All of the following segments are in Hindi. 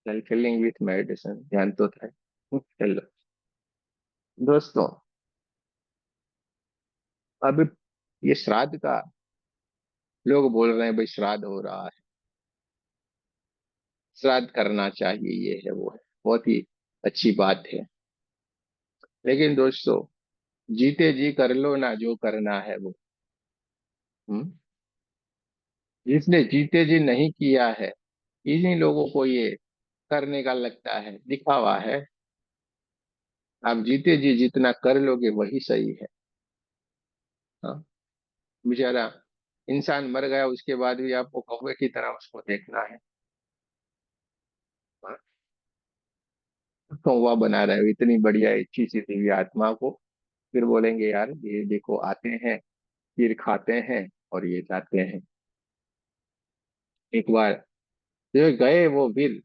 फुलफिलिंग विथ मेडिटेशन, ध्यान तो था। चलो दोस्तों, अब ये श्राद्ध का, लोग बोल रहे हैं भाई श्राद्ध हो रहा है, श्राद्ध करना चाहिए, ये है वो है, बहुत ही अच्छी बात है। लेकिन दोस्तों, जीते जी कर लो ना जो करना है वो। हम्म। जिसने जीते जी नहीं किया है, इन्हीं लोगों को ये करने का लगता है, दिखावा है। आप जीते जी जितना कर लोगे वही सही है। हाँ। बेचारा इंसान मर गया, उसके बाद भी आपको कौवे की तरह उसको देखना है। हाँ, कौवा बना रहे हो इतनी बढ़िया अच्छी सी दिव्य आत्मा को, फिर बोलेंगे यार ये देखो आते हैं, फिर खाते हैं और ये जाते हैं। एक बार जो गए वो फिर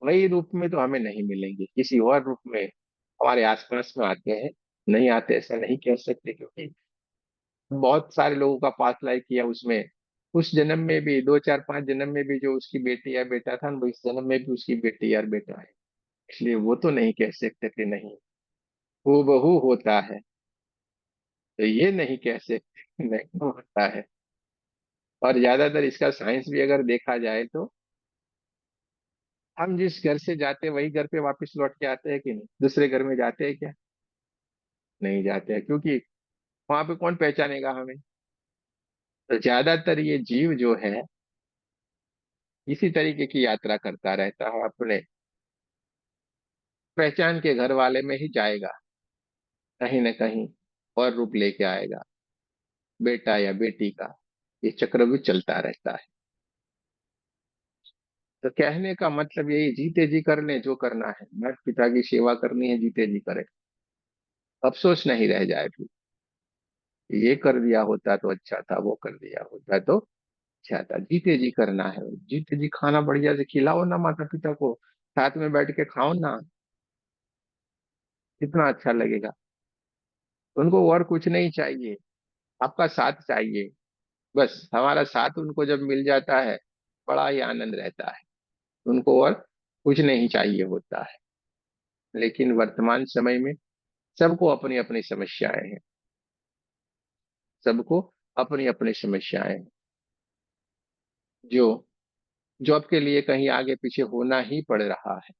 वही रूप में तो हमें नहीं मिलेंगे, किसी और रूप में हमारे आसपास में आते हैं। नहीं आते ऐसा नहीं कह सकते, क्योंकि बहुत सारे लोगों का पास्ट लाइफ किया उसमें, उस जन्म में भी, दो चार पांच जन्म में भी जो उसकी बेटी या बेटा था वो इस जन्म में भी उसकी बेटी या बेटा है। इसलिए वो तो नहीं कह सकते कि नहीं हूबहू होता है, तो ये नहीं कह सकते कि नहीं होता है। और ज्यादातर इसका साइंस भी अगर देखा जाए तो हम जिस घर से जाते हैं वही घर पे वापस लौट के आते हैं कि नहीं, दूसरे घर में जाते हैं क्या? नहीं जाते हैं, क्योंकि वहां पे कौन पहचानेगा हमें। तो ज्यादातर ये जीव जो है इसी तरीके की यात्रा करता रहता है, अपने पहचान के घर वाले में ही जाएगा, कहीं ना कहीं और रूप लेके आएगा, बेटा या बेटी का। ये चक्रव्यूह चलता रहता है। तो कहने का मतलब यही, जीते जी कर ले जो करना है, माता पिता की सेवा करनी है, जीते जी करे, अफसोस नहीं रह जाए फिर। ये कर दिया होता तो अच्छा था, वो कर दिया होता तो अच्छा था। जीते जी करना है, जीते जी खाना बढ़िया से खिलाओ ना माता पिता को, साथ में बैठ के खाओ ना, कितना अच्छा लगेगा। उनको और कुछ नहीं चाहिए, आपका साथ चाहिए। बस हमारा साथ उनको जब मिल जाता है, बड़ा ही आनंद रहता है। उनको और कुछ नहीं चाहिए होता है। लेकिन वर्तमान समय में सबको अपनी अपनी समस्याएं हैं, सबको अपनी अपनी समस्याएं हैं। जो जॉब के लिए कहीं आगे पीछे होना ही पड़ रहा है,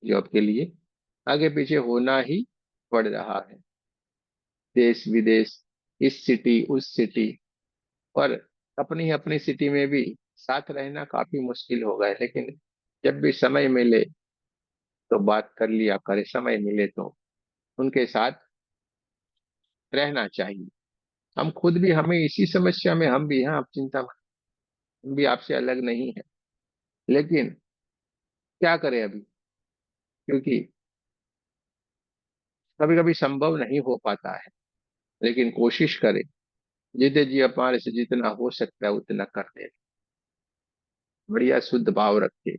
जॉब के लिए आगे पीछे होना ही पड़ रहा है, देश विदेश, इस सिटी उस सिटी, और अपनी अपनी सिटी में भी साथ रहना काफी मुश्किल हो गया है। लेकिन जब भी समय मिले तो बात कर लिया करे, समय मिले तो उनके साथ रहना चाहिए। हम खुद भी, हमें इसी समस्या में हम भी हैं, आप चिंता मत, हम भी आपसे अलग नहीं है। लेकिन क्या करें अभी, क्योंकि कभी कभी संभव नहीं हो पाता है। लेकिन कोशिश करें, जितने जी हमारे से जितना हो सकता है उतना कर दे, बढ़िया शुद्ध भाव रखे।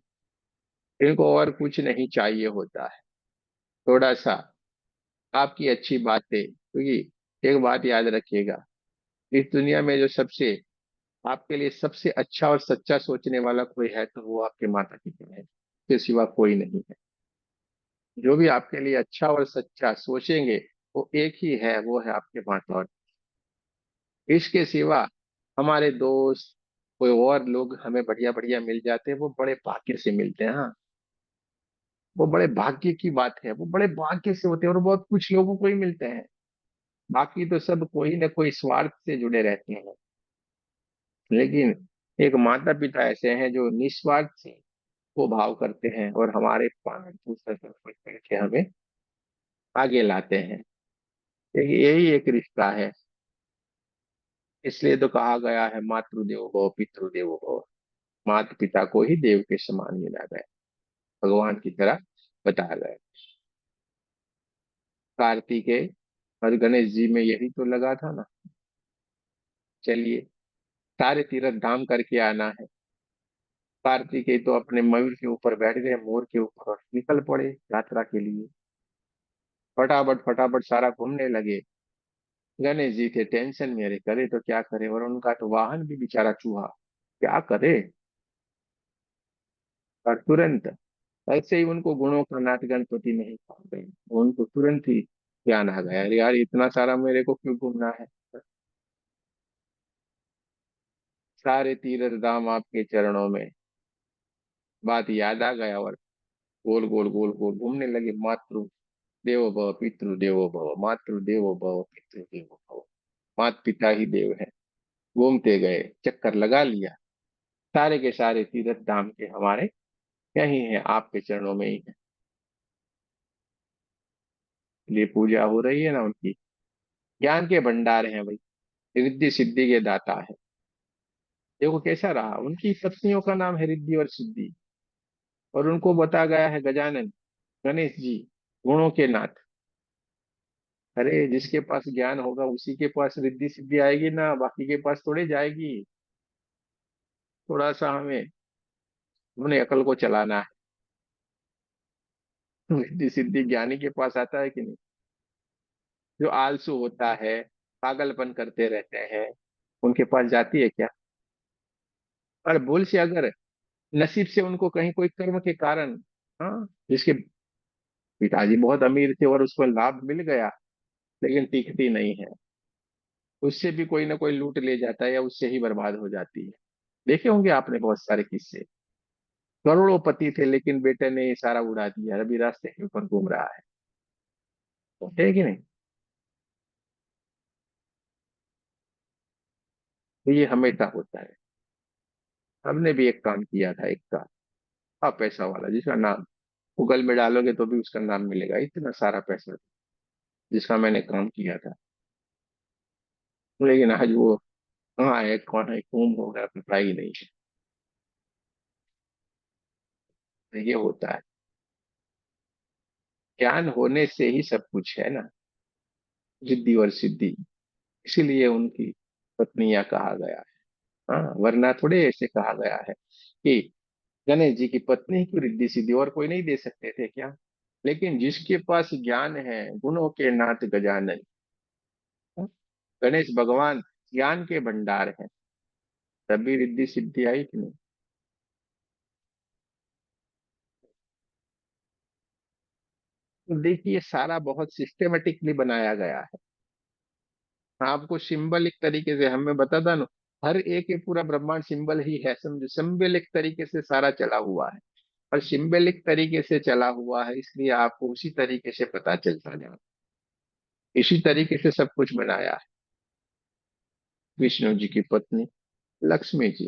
इनको और कुछ नहीं चाहिए होता है, थोड़ा सा आपकी अच्छी बातें, क्योंकि एक बात याद रखिएगा, इस दुनिया में जो सबसे आपके लिए सबसे अच्छा और सच्चा सोचने वाला कोई है तो वो आपके माता पिता है, इसके सिवा कोई नहीं है। जो भी आपके लिए अच्छा और सच्चा सोचेंगे वो एक ही है, वो है आपके माता। और इसके सिवा हमारे दोस्त, कोई और लोग हमें बढ़िया बढ़िया मिल जाते हैं, वो बड़े भाग्य से मिलते हैं। हाँ, वो बड़े भाग्य की बात है, वो बड़े भाग्य से होते हैं, और बहुत कुछ लोगों को ही मिलते हैं। बाकी तो सब कोई ना कोई स्वार्थ से जुड़े रहते हैं। लेकिन एक माता पिता ऐसे हैं जो निस्वार्थ से वो भाव करते हैं और हमारे पांच दूसरे करके हमें आगे लाते हैं। यही एक रिश्ता है। इसलिए तो कहा गया है मातृदेवो भव पितृदेवो भव, माता पिता को ही देव के समान मिला गया, भगवान की तरह बताया गया। कार्तिकेय और गणेश जी में यही तो लगा था ना। चलिए, सारे तीर्थ धाम करके आना है। कार्तिकेय तो अपने मयूर के ऊपर बैठ गए, मोर के ऊपर, और निकल पड़े यात्रा के लिए। फटाफट फटाफट सारा घूमने लगे। गणेश जी थे टेंशन में, अरे करे तो क्या करे, और उनका तो वाहन भी बेचारा चूहा, क्या करे। और तुरंत ऐसे ही उनको गुणों का नाथ गणपति नहीं पा गए, उनको तुरंत ही ज्ञान आ गया, अरे यार इतना सारा मेरे को क्यों घूमना है, सारे तीर्थ धाम आपके चरणों में, बात याद आ गया और गोल गोल गोल गोल घूमने लगे। मातृ देवो भव, पितृ देवो भव, मातृ देवो भव, पितृ देवो भव, मात पिता ही देव है। घूमते गए, चक्कर लगा लिया, सारे के सारे तीर्थ धाम के हमारे यही है, आपके चरणों में ही है। ये पूजा हो रही है ना उनकी, ज्ञान के भंडार हैं भाई, रिद्धि सिद्धि के दाता है। देखो कैसा रहा, उनकी पत्नियों का नाम है रिद्धि और सिद्धि, और उनको बता गया है गजानन, गणेश जी, गुणों के नाथ। अरे जिसके पास ज्ञान होगा उसी के पास रिद्धि सिद्धि आएगी ना, बाकी के पास थोड़ी जाएगी। थोड़ा सा हमें अपने अकल को चलाना है। रिद्धि सिद्धि ज्ञानी के पास आता है कि नहीं? जो आलसू होता है, पागलपन करते रहते हैं, उनके पास जाती है क्या? और भूल से अगर नसीब से उनको कहीं कोई कर्म के कारण, हाँ, जिसके पिताजी बहुत अमीर थे और उसको लाभ मिल गया, लेकिन टिकती नहीं है, उससे भी कोई ना कोई लूट ले जाता है या उससे ही बर्बाद हो जाती है। देखे होंगे आपने बहुत सारे किस्से, करोड़ों पति थे लेकिन बेटे ने ये सारा उड़ा दिया, अभी रास्ते के ऊपर घूम रहा है कि नहीं? तो ये हमेशा होता है। हमने भी एक काम किया था, एक का पैसा वाला, जिसका नाम गूगल में डालोगे तो भी उसका नाम मिलेगा, इतना सारा पैसा जिसका मैंने काम किया था, लेकिन आज वो कहाँ है, कौन है, गुम हो गया, पता ही नहीं है। तो ये होता है, ज्ञान होने से ही सब कुछ है ना, रिद्धि और सिद्धि। इसीलिए उनकी पत्नियां कहा गया है। हाँ, वरना थोड़े ऐसे कहा गया है कि गणेश जी की पत्नी की रिद्धि सिद्धि और कोई नहीं दे सकते थे क्या? लेकिन जिसके पास ज्ञान है, गुणों के नाथ गजानन, हाँ, गणेश भगवान ज्ञान के भंडार है, तभी रिद्धि सिद्धि आई कि नहीं? तो देखिए सारा बहुत सिस्टेमेटिकली बनाया गया है। आपको सिंबलिक तरीके से हमें बता था ना, हर एक ये पूरा ब्रह्मांड सिंबल ही है, समझो सिंबलिक तरीके से सारा चला हुआ है। और सिंबलिक तरीके से चला हुआ है इसलिए आपको उसी तरीके से पता चलता जाए, इसी तरीके से सब कुछ बनाया है। विष्णु जी की पत्नी लक्ष्मी जी,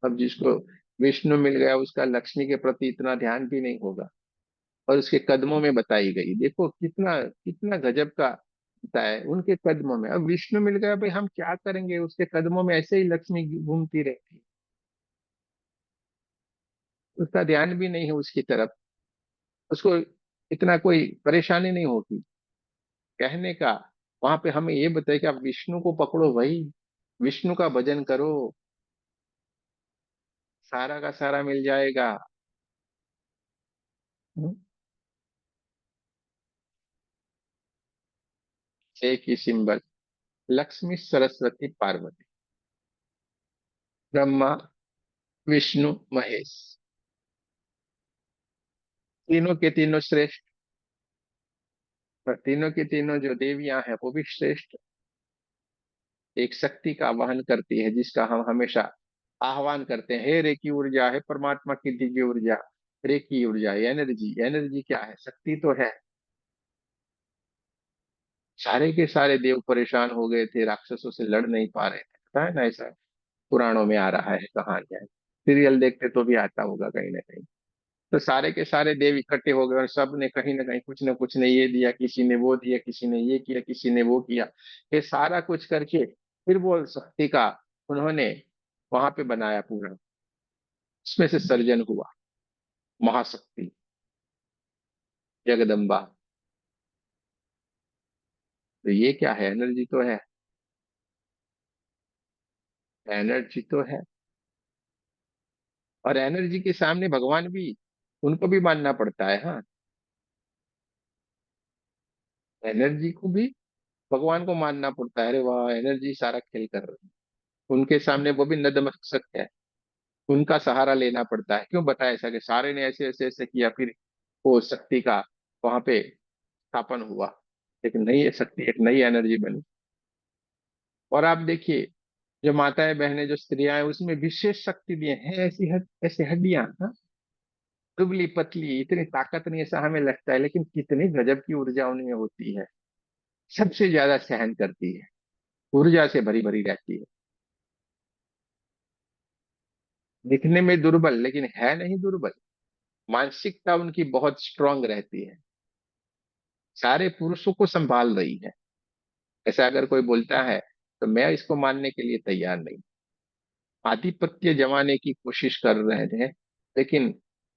अब जिसको विष्णु मिल गया उसका लक्ष्मी के प्रति इतना ध्यान भी नहीं होगा, और उसके कदमों में बताई गई, देखो कितना कितना गजब का होता है उनके कदमों में। अब विष्णु मिल गया भाई, हम क्या करेंगे, उसके कदमों में ऐसे ही लक्ष्मी घूमती रहती है, उसका ध्यान भी नहीं है उसकी तरफ, उसको इतना कोई परेशानी नहीं होती। कहने का वहां पे हमें ये बताए कि आप विष्णु को पकड़ो भाई, विष्णु का भजन करो, सारा का सारा मिल जाएगा। हम्म, एक ही सिंबल, लक्ष्मी सरस्वती पार्वती, ब्रह्मा विष्णु महेश, तीनों के तीनों श्रेष्ठ, और तीनों की तीनों जो देवियां हैं वो भी श्रेष्ठ। एक शक्ति का वहन करती है जिसका हम हमेशा आह्वान करते हैं, हे रे की ऊर्जा है, परमात्मा की दिव्य ऊर्जा, रे की ऊर्जा, एनर्जी, एनर्जी क्या है, शक्ति तो है। सारे के सारे देव परेशान हो गए थे, राक्षसों से लड़ नहीं पा रहे थे, पता है ना ऐसा, पुराणों में आ रहा है, कहानियां, सीरियल देखते तो भी आता होगा कहीं ना कहीं। तो सारे के सारे देव इकट्ठे हो गए और सब ने कहीं ना कहीं कुछ ना कुछ ने ये दिया, किसी ने वो दिया, किसी ने ये किया, किसी ने वो किया, ये सारा कुछ करके फिर वो शक्ति का उन्होंने वहां पे बनाया पूरा, उसमें से सर्जन हुआ महाशक्ति, जगदम्बा। तो ये क्या है, एनर्जी तो है, एनर्जी तो है। और एनर्जी के सामने भगवान भी, उनको भी मानना पड़ता है, हाँ, एनर्जी को भी भगवान को मानना पड़ता है। अरे वाह, एनर्जी सारा खेल कर रही है, उनके सामने वो भी नतमस्तक है, उनका सहारा लेना पड़ता है। क्यों बताया ऐसा कि सारे ने ऐसे ऐसे ऐसे किया, फिर वो शक्ति का वहां पे स्थापन हुआ। एक नई शक्ति, एक नई एनर्जी बनी। और आप देखिए, जो माताएं बहनें जो स्त्रियां हैं उसमें विशेष शक्ति भी है, ऐसी ऐसी हड्डियां, हाँ, दुबली पतली, इतनी ताकत नहीं ऐसा हमें लगता है, लेकिन कितनी गजब की ऊर्जा उनमें होती है। सबसे ज्यादा सहन करती है, ऊर्जा से भरी भरी रहती है। दिखने में दुर्बल, लेकिन है नहीं दुर्बल। मानसिकता उनकी बहुत स्ट्रांग रहती है, सारे पुरुषों को संभाल रही है। ऐसा अगर कोई बोलता है तो मैं इसको मानने के लिए तैयार नहीं। आधिपत्य जमाने की कोशिश कर रहे थे, लेकिन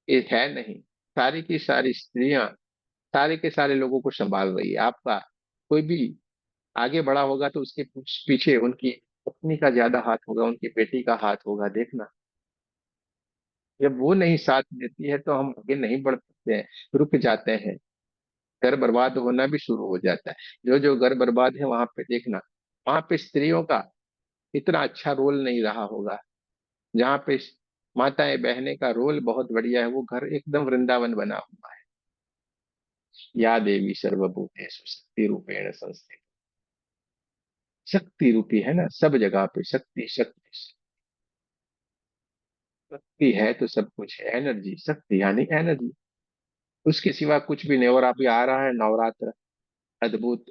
ये है नहीं। सारी की सारी स्त्रियां सारे के सारे लोगों को संभाल रही है। आपका कोई भी आगे बढ़ा होगा तो उसके पीछे उनकी पत्नी का ज्यादा हाथ होगा, उनकी बेटी का हाथ होगा, देखना। जब वो नहीं साथ देती है तो हम आगे नहीं बढ़ सकते हैं, रुक जाते हैं। घर बर्बाद होना भी शुरू हो जाता है। जो जो घर बर्बाद है वहां पे देखना, वहां पे स्त्रियों का इतना अच्छा रोल नहीं रहा होगा। जहाँ पे माताएं बहनें का रोल बहुत बढ़िया है, वो घर एकदम वृंदावन बना हुआ है। या देवी सर्वभूतेषु शक्ति रूपेण संस्थित। शक्ति रूपी है ना, सब जगह पे शक्ति शक्ति। शक्ति है तो सब कुछ है, एनर्जी, शक्ति यानी एनर्जी। उसके सिवा कुछ भी नहीं। और अभी आ रहा है नवरात्र, अद्भुत,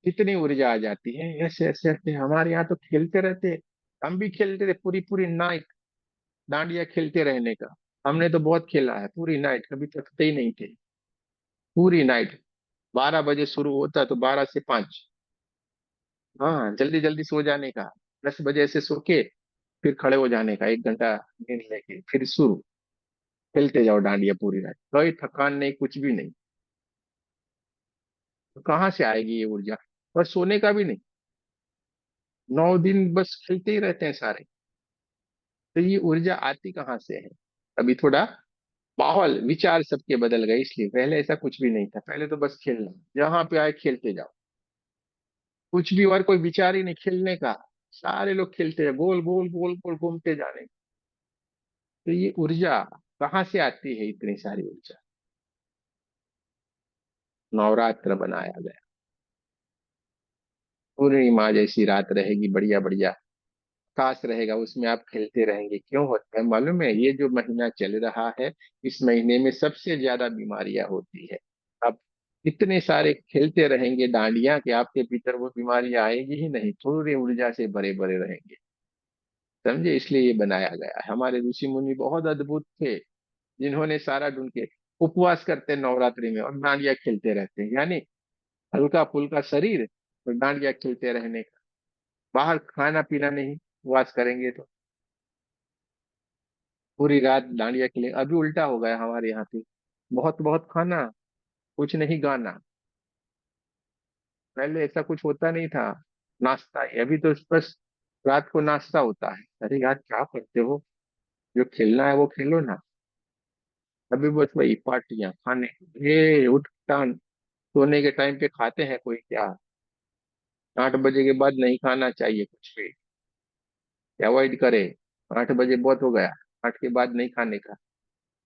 इतनी ऊर्जा आ जाती है। ऐसे ऐसे ऐसे हमारे यहाँ तो खेलते रहते। हम भी खेलते थे पूरी पूरी नाइट, डांडिया खेलते रहने का। हमने तो बहुत खेला है पूरी नाइट, कभी थकते ही नहीं थे। पूरी नाइट, 12 बजे शुरू होता तो 12 से 5। हाँ, जल्दी जल्दी सो जाने का, 10 बजे से सो के फिर खड़े हो जाने का, 1 घंटा नींद लेके फिर शुरू, खेलते जाओ डांडिया पूरी रात, कोई थकान नहीं, कुछ भी नहीं। तो कहाँ से आएगी ये ऊर्जा? और सोने का भी नहीं, 9 दिन बस खेलते ही रहते हैं सारे। तो ये ऊर्जा आती कहाँ से है? अभी थोड़ा माहौल विचार सबके बदल गए, इसलिए। पहले ऐसा कुछ भी नहीं था, पहले तो बस खेलना, जहां पे आए खेलते जाओ, कुछ भी और कोई विचार ही नहीं खेलने का। सारे लोग खेलते हैं, गोल गोल गोल गोल घूमते जाने। तो ये ऊर्जा कहाँ से आती है, इतनी सारी ऊर्जा? नवरात्र बनाया गया, पूर्णिमा जैसी रात रहेगी, बढ़िया बढ़िया काश रहेगा, उसमें आप खेलते रहेंगे। क्यों होता है मालूम है? ये जो महीना चल रहा है, इस महीने में सबसे ज्यादा बीमारियां होती है। आप इतने सारे खेलते रहेंगे डांडिया कि आपके भीतर वो बीमारियां आएगी ही नहीं, पूरी ऊर्जा से भरे भरे रहेंगे। समझे? इसलिए ये बनाया गया है। हमारे ऋषि मुनि बहुत अद्भुत थे, जिन्होंने सारा ढूंढ के उपवास करते हैं नवरात्रि में और डांडिया खेलते रहते हैं, यानी हल्का फुल्का शरीर और डांडिया खेलते रहने का। बाहर खाना पीना नहीं, उपवास करेंगे तो पूरी रात डांडिया खेले। अभी उल्टा हो गया हमारे यहाँ पे, बहुत बहुत खाना, कुछ नहीं गाना। पहले ऐसा कुछ होता नहीं था, नाश्ता ही। अभी तो बस रात को नाश्ता होता है। अरे यार क्या करते हो, जो खेलना है वो खेलो ना। अभी बस वही पार्टियां, खाने, ये उठ टान, सोने के टाइम पे खाते हैं कोई क्या? 8 बजे के बाद नहीं खाना चाहिए कुछ भी, अवॉइड करे। 8 बजे बहुत हो गया, 8 के बाद नहीं खाने का।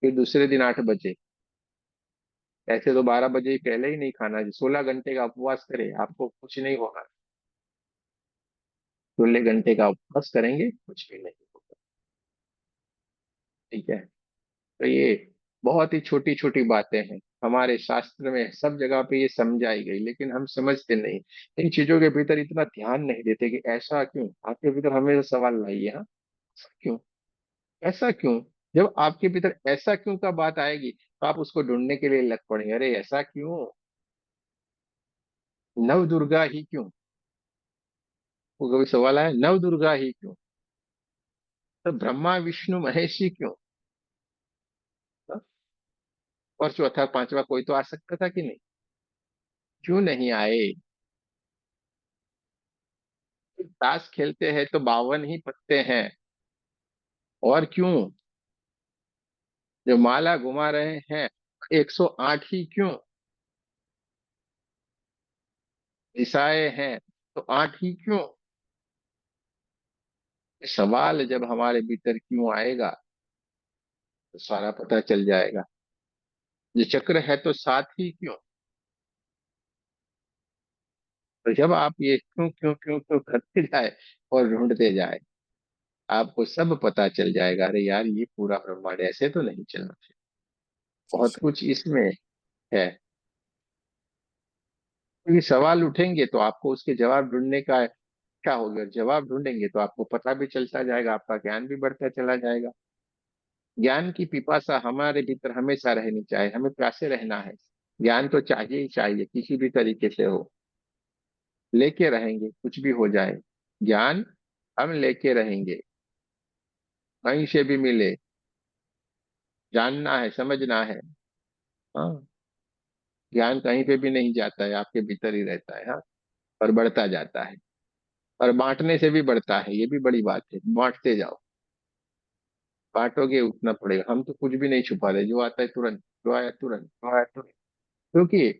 फिर दूसरे दिन 8 बजे। ऐसे तो 12 बजे पहले ही नहीं खाना। 16 घंटे का उपवास करे, आपको कुछ नहीं होगा। 16 घंटे का उपवास करेंगे, कुछ भी नहीं होगा। ठीक है? तो ये बहुत ही छोटी छोटी बातें हैं, हमारे शास्त्र में सब जगह पे ये समझाई गई, लेकिन हम समझते नहीं। इन चीजों के भीतर इतना ध्यान नहीं देते कि ऐसा क्यों। आपके भीतर हमेशा सवाल लाइए, हाँ, क्यों, ऐसा क्यों? जब आपके भीतर ऐसा क्यों का बात आएगी तो आप उसको ढूंढने के लिए लग पड़े, अरे ऐसा क्यों, नव दुर्गा ही क्यों? वो कभी सवाल आया, नव दुर्गा ही क्यों? तो ब्रह्मा विष्णु महेश ही क्यों? हाँ? और चौथा पांचवा कोई तो आ सकता था कि नहीं? क्यों नहीं आए? ताश खेलते हैं तो 52 ही पत्ते हैं, और क्यों? जो माला घुमा रहे हैं, 108 ही क्यों? दिशाएं हैं तो 8 ही क्यों? सवाल जब हमारे भीतर क्यों आएगा तो सारा पता चल जाएगा। ये चक्र है तो साथ ही क्यों। तो जब आप ये क्यों क्यों क्यों क्यों करते जाए और ढूंढते जाए, आपको सब पता चल जाएगा। अरे यार, ये पूरा ब्रह्मांड ऐसे तो नहीं चलना चाहिए, बहुत कुछ इसमें है। क्योंकि सवाल उठेंगे तो आपको उसके जवाब ढूंढने का क्या होगा। जवाब ढूंढेंगे तो आपको पता भी चलता जाएगा, आपका ज्ञान भी बढ़ता चला जाएगा। ज्ञान की पिपासा हमारे भीतर हमेशा रहनी चाहिए, हमें प्यासे रहना है। ज्ञान तो चाहिए ही चाहिए, किसी भी तरीके से हो, लेके रहेंगे कुछ भी हो जाए। ज्ञान हम लेके रहेंगे, कहीं से भी मिले। जानना है, समझना है। हाँ, ज्ञान कहीं पे भी नहीं जाता है, आपके भीतर ही रहता है। हाँ, और बढ़ता जाता है। और बांटने से भी बढ़ता है, ये भी बड़ी बात है। बांटते जाओ, बांटोगे उतना पड़ेगा। हम तो कुछ भी नहीं छुपा रहे, जो आता है तुरंत, जो आया तुरंत, जो आया तुरंत। क्योंकि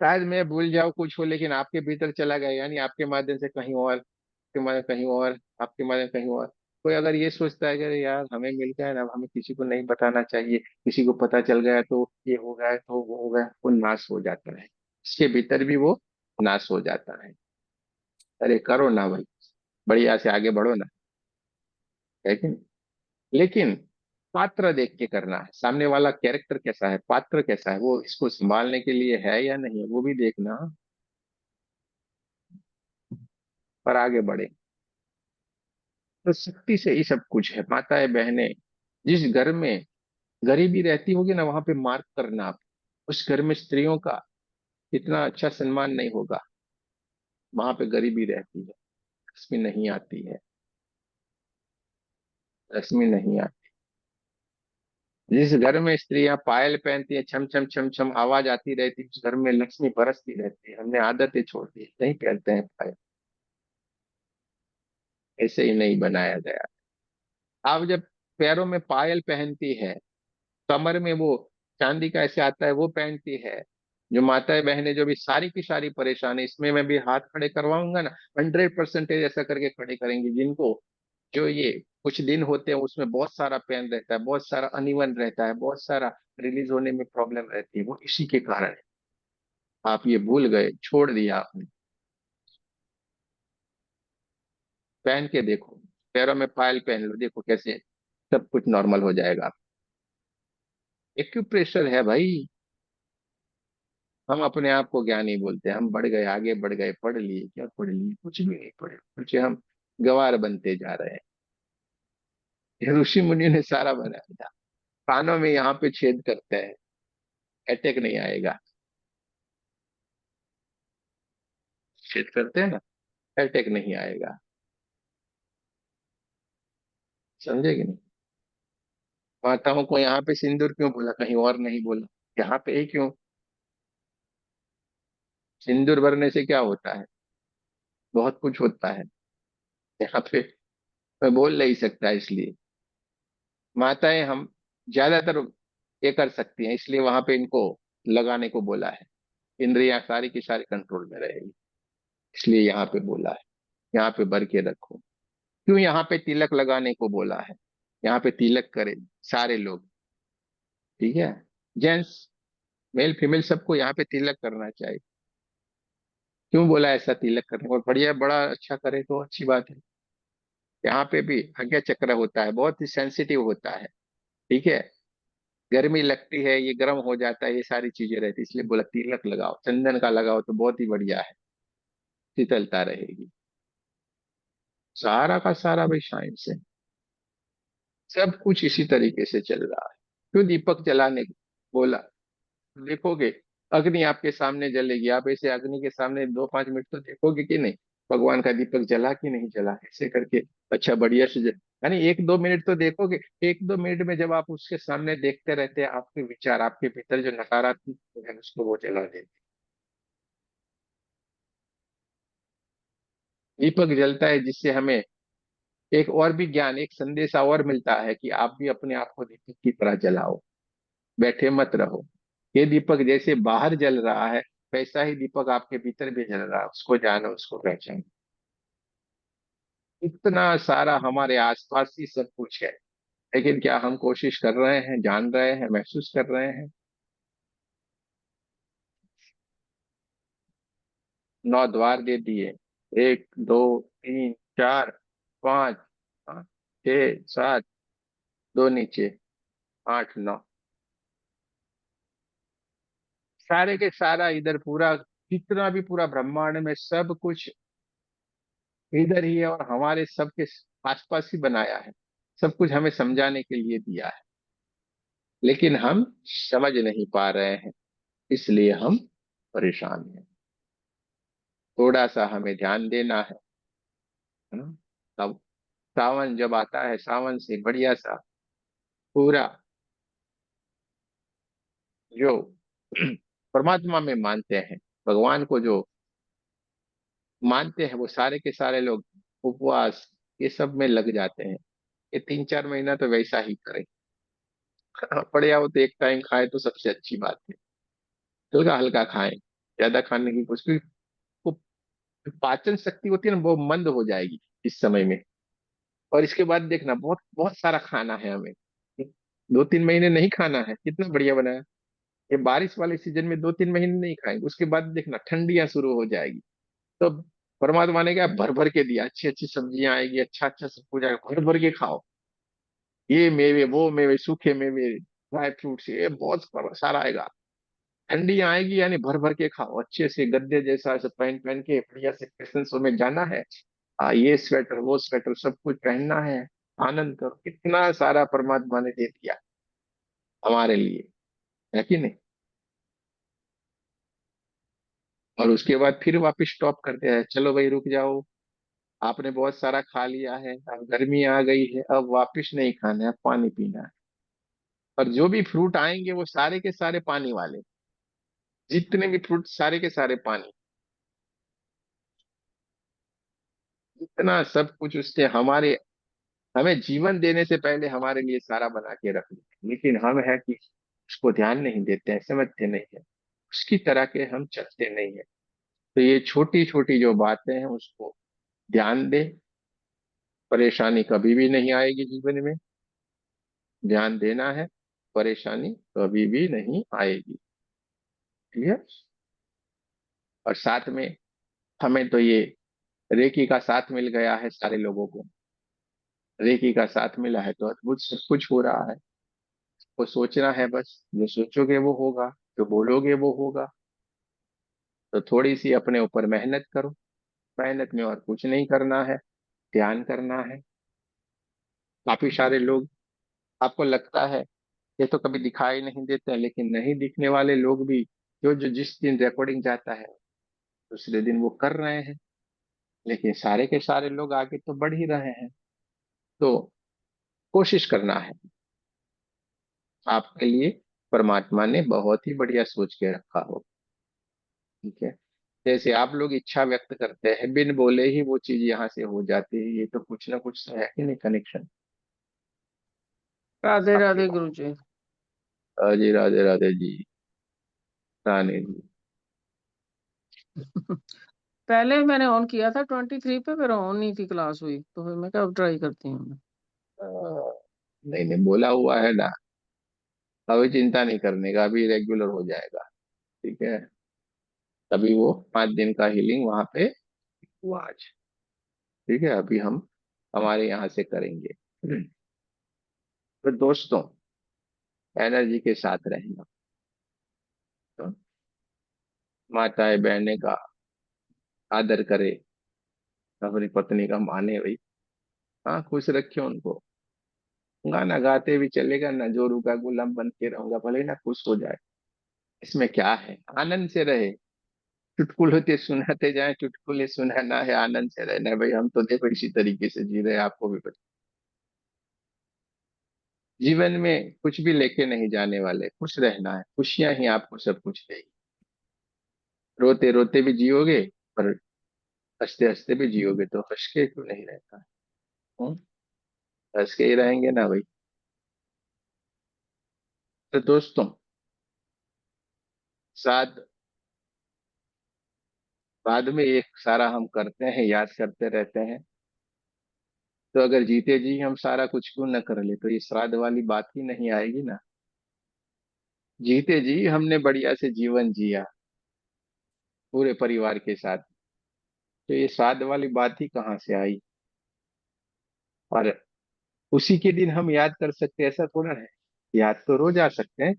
शायद मैं भूल जाऊं कुछ हो, लेकिन आपके भीतर चला गया, यानी आपके माध्यम से कहीं और, आपके माध्यम कहीं और, आपके माध्यम कहीं और। कोई अगर ये सोचता है कि अरे यार हमें मिल गया है ना, अब हमें किसी को नहीं बताना चाहिए, किसी को पता चल गया तो ये हो गया तो वो हो गया, वो नाश हो जाता है। इसके भीतर भी वो नाश हो जाता है। अरे करो ना भाई, बढ़िया से आगे बढ़ो ना, है कि नहीं? लेकिन पात्र देख के करना है, सामने वाला कैरेक्टर कैसा है, पात्र कैसा है, वो इसको संभालने के लिए है या नहीं है, वो भी देखना। पर आगे बढ़े तो शक्ति से ही सब कुछ है। माताएं बहनें, जिस घर में गरीबी रहती होगी ना, वहां पे मार्क करना आप, उस घर में स्त्रियों का इतना अच्छा सम्मान नहीं होगा। वहां पे गरीबी रहती है, रश्मि नहीं आती है, रश्मि नहीं आती। जिस घर में स्त्रियां पायल पहनती है, छम छम छम छम आवाज आती रहती है, उस घर में लक्ष्मी बरसती रहती है। हमने आदतें छोड़ दी, नहीं पहनते हैं पायल। ऐसे ही नहीं बनाया गया। आप जब पैरों में पायल पहनती है, कमर में वो चांदी का ऐसे आता है वो पहनती है। जो माताएं बहनें जो भी सारी की सारी परेशानी, इसमें मैं भी हाथ खड़े करवाऊंगा ना, 100% ऐसा करके खड़े करेंगे। जिनको जो ये कुछ दिन होते हैं उसमें बहुत सारा पेन रहता है, बहुत सारा अनइवन रहता है, बहुत सारा रिलीज होने में प्रॉब्लम रहती है, वो इसी के कारण है। आप ये भूल गए, छोड़ दिया आपने। पहन के देखो, पैरों में पायल पहन लो, देखो कैसे सब कुछ नॉर्मल हो जाएगा। एक्यूप्रेशर है भाई। हम अपने आप को ज्ञानी बोलते हैं, हम बढ़ गए, आगे बढ़ गए, पढ़ लिए, क्या पढ़ लिए, कुछ भी नहीं पढ़े, कुछ हम गवार बनते जा रहे हैं। ये ऋषि मुनि ने सारा बनाया था। कानों में यहाँ पे छेद करते हैं, अटैक नहीं आएगा। छेद करते हैं ना, अटैक नहीं आएगा। समझे कि नहीं। माताओं को यहाँ पे सिंदूर क्यों बोला, कहीं और नहीं बोला, यहाँ पे ही क्यों। सिंदूर भरने से क्या होता है, बहुत कुछ होता है। यहाँ पे मैं बोल नहीं सकता, इसलिए माताएं हम ज्यादातर ये कर सकती हैं, इसलिए वहां पे इनको लगाने को बोला है। इंद्रियां सारी की सारी कंट्रोल में रहेगी, इसलिए यहाँ पे बोला है। यहाँ पे भर के रखो। क्यों यहाँ पे तिलक लगाने को बोला है। यहाँ पे तिलक करें सारे लोग, ठीक है। जेंट्स, मेल फीमेल सबको यहाँ पे तिलक करना चाहिए। क्यों बोला ऐसा तिलक करने को, बढ़िया बड़ा अच्छा करे तो अच्छी बात है। यहाँ पे भी आज्ञा चक्र होता है, बहुत ही सेंसिटिव होता है, ठीक है। गर्मी लगती है, ये गर्म हो जाता है, ये सारी चीजें रहती है, इसलिए बोला तिलक लगाओ, चंदन का लगाओ तो बहुत ही बढ़िया है, शीतलता रहेगी। सारा का सारा भाई साइंस है, सब कुछ इसी तरीके से चल रहा है। क्यों दीपक जलाने को बोला। देखोगे अग्नि आपके सामने जलेगी, आप ऐसे अग्नि के सामने 2-5 मिनट तो देखोगे कि नहीं, भगवान का दीपक जला कि नहीं जला, ऐसे करके। अच्छा बढ़िया से यानी 1-2 मिनट तो देखोगे। 1-2 मिनट में जब आप उसके सामने देखते रहते हैं, आपके विचार, आपके भीतर जो नकारात्मक है उसको वो जला देते। दीपक जलता है जिससे हमें एक और भी ज्ञान, एक संदेशा और मिलता है कि आप भी अपने आप को दीपक की तरह जलाओ, बैठे मत रहो। ये दीपक जैसे बाहर जल रहा है, वैसा ही दीपक आपके भीतर भी जल रहा है, उसको जानो, उसको पहचानो। इतना सारा हमारे आसपास ही सब कुछ है, लेकिन क्या हम कोशिश कर रहे हैं, जान रहे हैं, महसूस कर रहे हैं? 9 द्वार दे दिए, 1 2 3 4 5, 6 7, दो नीचे, 8 9, सारे के सारा इधर पूरा, जितना भी पूरा ब्रह्मांड में सब कुछ इधर ही है, और हमारे सबके आसपास ही बनाया है। सब कुछ हमें समझाने के लिए दिया है, लेकिन हम समझ नहीं पा रहे हैं, इसलिए हम परेशान हैं। थोड़ा सा हमें ध्यान देना है ना। तब सावन जब आता है, सावन से बढ़िया सा पूरा जो परमात्मा में मानते हैं, भगवान को जो मानते हैं, वो सारे के सारे लोग उपवास ये सब में लग जाते हैं। ये 3 4 महीना तो वैसा ही करें। बढ़िया हो तो एक टाइम खाए तो सबसे अच्छी बात है। हल्का हल्का खाएं, ज्यादा खाने की कोशिश, वो पाचन शक्ति होती है ना, वो मंद हो जाएगी इस समय में। और इसके बाद देखना, बहुत बहुत सारा खाना है हमें। 2 3 महीने नहीं खाना है, कितना बढ़िया बनाया। ये बारिश वाले सीजन में 2 3 महीने नहीं खाएंगे, उसके बाद देखना ठंडियां शुरू हो जाएगी। तो परमात्मा ने क्या भर भर के दिया, अच्छी अच्छी सब्जियां आएगी, अच्छा अच्छा सब कुछ आएगा, भर भर के खाओ। ये मेवे, वो मेवे, सूखे मेवे, ड्राई फ्रूट्स, ये बहुत सारा आएगा। ठंडी आएगी यानी भर भर के खाओ, अच्छे से गद्दे जैसा ऐसे पहन पहन के बढ़िया से फैशन शो में जाना है। ये स्वेटर वो स्वेटर सब कुछ पहनना है। आनंद करो, कितना सारा परमात्मा ने दे दिया हमारे लिए, है कि नहीं? और उसके बाद फिर वापस स्टॉप करते हैं, चलो भाई रुक जाओ, आपने बहुत सारा खा लिया है, अब गर्मी आ गई है, अब वापस नहीं खाना है, अब पानी पीना है। और जो भी फ्रूट आएंगे वो सारे के सारे पानी वाले, जितने भी फ्रूट सारे के सारे पानी। इतना सब कुछ उसने हमारे, हमें जीवन देने से पहले हमारे लिए सारा बना के रख दिया, लेकिन हम है कि उसको ध्यान नहीं देते हैं, समझते नहीं है, उसकी तरह के हम चलते नहीं है। तो ये छोटी छोटी जो बातें हैं उसको ध्यान दे, परेशानी कभी भी नहीं आएगी जीवन में। ध्यान देना है, परेशानी कभी भी नहीं आएगी। क्लियर? और साथ में हमें तो ये रेकी का साथ मिल गया है, सारे लोगों को रेकी का साथ मिला है, तो अद्भुत सब कुछ हो रहा है। वो सोचना है बस, जो सोचोगे वो होगा, जो बोलोगे वो होगा। तो थोड़ी सी अपने ऊपर मेहनत करो, मेहनत में और कुछ नहीं करना है, ध्यान करना है। काफी सारे लोग, आपको लगता है ये तो कभी दिखाई नहीं देते हैं, लेकिन नहीं दिखने वाले लोग भी, जो जो जिस दिन रिकॉर्डिंग जाता है दूसरे दिन वो कर रहे हैं, लेकिन सारे के सारे लोग आगे तो बढ़ ही रहे हैं। तो कोशिश करना है, आपके लिए परमात्मा ने बहुत ही बढ़िया सोच के रखा हो। ठीक है, जैसे आप लोग इच्छा व्यक्त करते हैं, बिन बोले ही वो चीज यहाँ से हो जाती है, ये तो कुछ ना कुछ तो है कि नहीं कनेक्शन राधे आपके राधे पास। गुरु जी। जी राधे राधे जी, रानी जी। पहले मैंने ऑन किया था 23 पे, फिर ऑन नहीं थी क्लास हुई, तो फिर मैं क्या अब ट्राई करती हूँ। अ, नहीं नहीं, बोला हुआ है ना, अभी चिंता नहीं करने का, अभी रेगुलर हो जाएगा। ठीक है, तभी वो 5 दिन का हीलिंग वहां पे हुआ आज। ठीक है, अभी हम हमारे यहाँ से करेंगे। तो दोस्तों, एनर्जी के साथ रहना, तो माताएं बहने का आदर करे, अपनी पत्नी का माने भाई। हाँ, खुश रखियो उनको, गाना गाते भी चलेगा ना, जोरू का गुलाम बन के रहूंगा, भले ना खुश हो जाए, इसमें क्या है, आनंद से रहे। चुटकुले सुनाते जाए, चुटकुले सुनाना है, आनंद से रहना है भाई। हम तो देखो इसी तरीके से जी रहे हैं, आपको भी पता। जीवन में कुछ भी लेके नहीं जाने वाले, खुश रहना है, खुशियां ही आपको सब कुछ देगी। रोते रोते भी जियोगे, पर हंसते हंसते भी जियोगे, तो हंस के क्यों नहीं रहता है? हम्म? हंस के ही रहेंगे ना भाई। तो दोस्तों, साथ बाद में एक सारा हम करते हैं, याद करते रहते हैं। तो अगर जीते जी हम सारा कुछ क्यों न कर ले, तो ये श्राद्ध वाली बात ही नहीं आएगी ना। जीते जी हमने बढ़िया से जीवन जिया पूरे परिवार के साथ, तो ये श्राद्ध वाली बात ही कहाँ से आई। और उसी के दिन हम याद कर सकते हैं ऐसा थोड़ा है, याद तो रोज आ सकते हैं।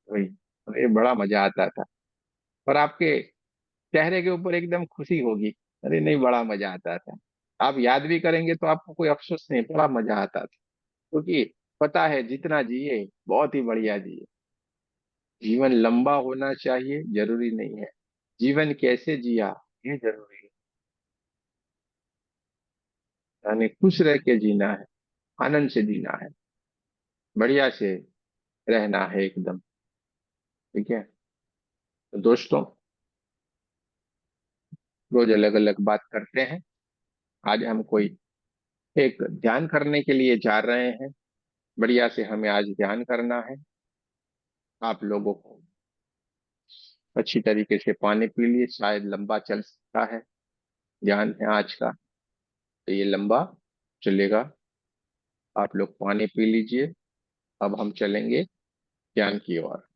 वही, तो ये बड़ा मजा आता था। और आपके चेहरे के ऊपर एकदम खुशी होगी, अरे नहीं बड़ा मजा आता था। आप याद भी करेंगे तो आपको कोई अफसोस नहीं, बड़ा मजा आता था। क्योंकि पता है जितना जिए बहुत ही बढ़िया जिए। जीवन लंबा होना चाहिए जरूरी नहीं है, जीवन कैसे जिया ये जरूरी है। यानी खुश रह के जीना है, आनंद से जीना है, बढ़िया से रहना है एकदम। ठीक है। तो दोस्तों, रोज अलग अलग बात करते हैं। आज हम कोई एक ध्यान करने के लिए जा रहे हैं। बढ़िया से हमें आज ध्यान करना है। आप लोगों को अच्छी तरीके से पानी पी लिए, शायद लंबा चल सकता है ध्यान है आज का, तो ये लंबा चलेगा। आप लोग पानी पी लीजिए। अब हम चलेंगे ध्यान की ओर।